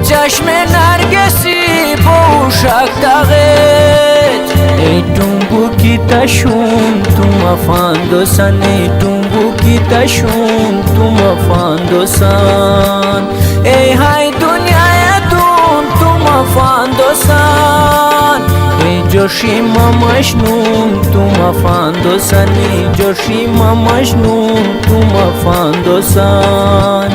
چشم نرگسی بوشک داغت ای دنگو کی تشون تو مفاندوسن ای دنگو کی تشون تو مفاندوسن ای های دنیای دون تو مفاندوسن ای جوشی ممشنون تو مفاندوسن ای جوشی ممشنون تو مفاندوسن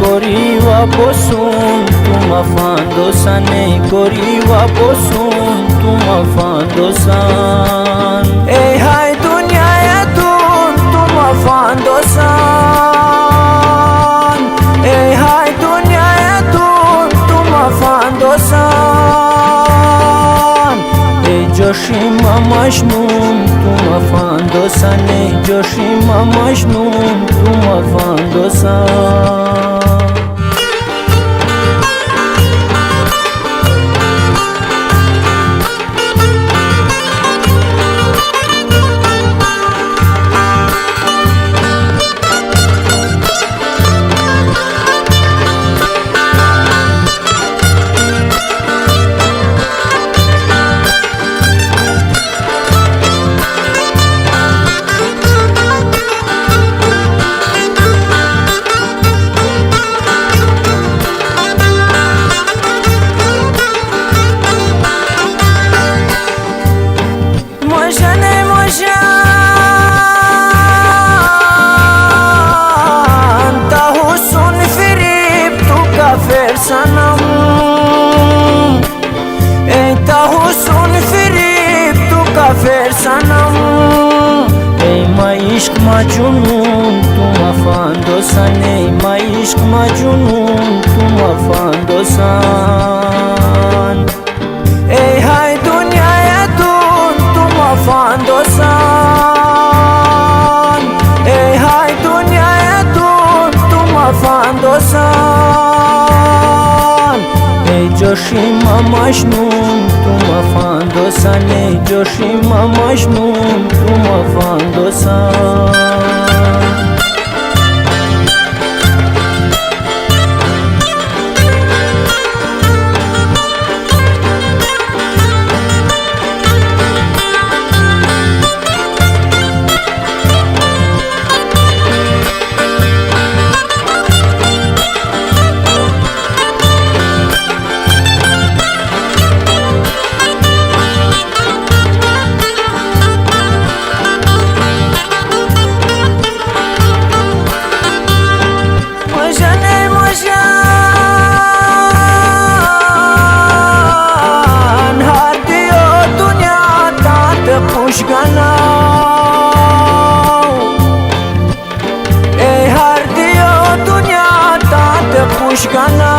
Kori waposun tu mafandosan ey kori waposun tu mafandosan ey hay dünyaya dun tu mafandosan ey hay dünyaya dun tu mafandosan ey joshima majnun tu mafandosan ey joshima majnun tu mafandosan sanam ey tahusun firib tu kafer sanam ey maishq majnun tu mafandosan ey maishq majnun tu mafandosan ey hay dünyaya dun tu mafandosan ey hay dünyaya dun tu mafandosan ey joshima majnun tu mafandosan ey joshima majnun tu mafandosan ey har diyo dünya tate pushganau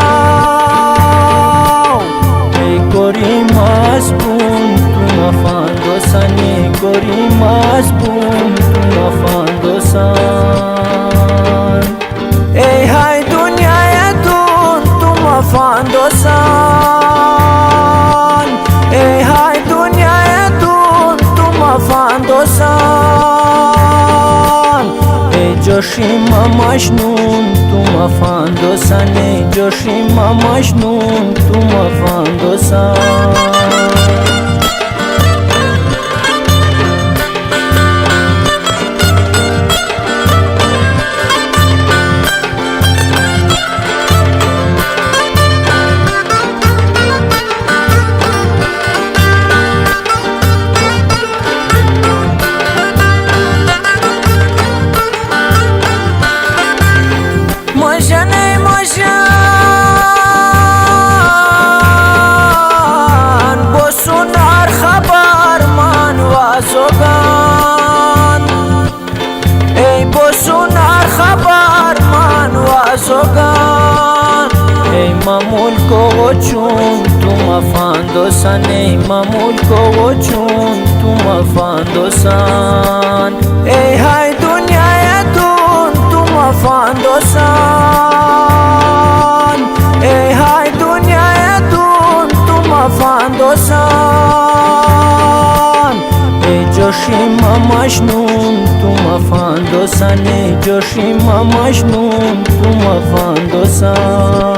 ey kori masbun tu mafandosan ey kori masbun tu mafandosan ey hay dünyaya dun tu mafandosan ey hay dünyaya dun tu mafandosan ey joshima majnun tu mafandosan ey joshima majnun tu mafandosan Mojan bosun mulko chun tu mafandosan ey mamulko chun tu mafandosan ey hay dunyaya tun tu mafandosan ey hay dunyaya tun tu mafandosan ey joshima majnun tu mafandosan ey joshima majnun tu mafandosan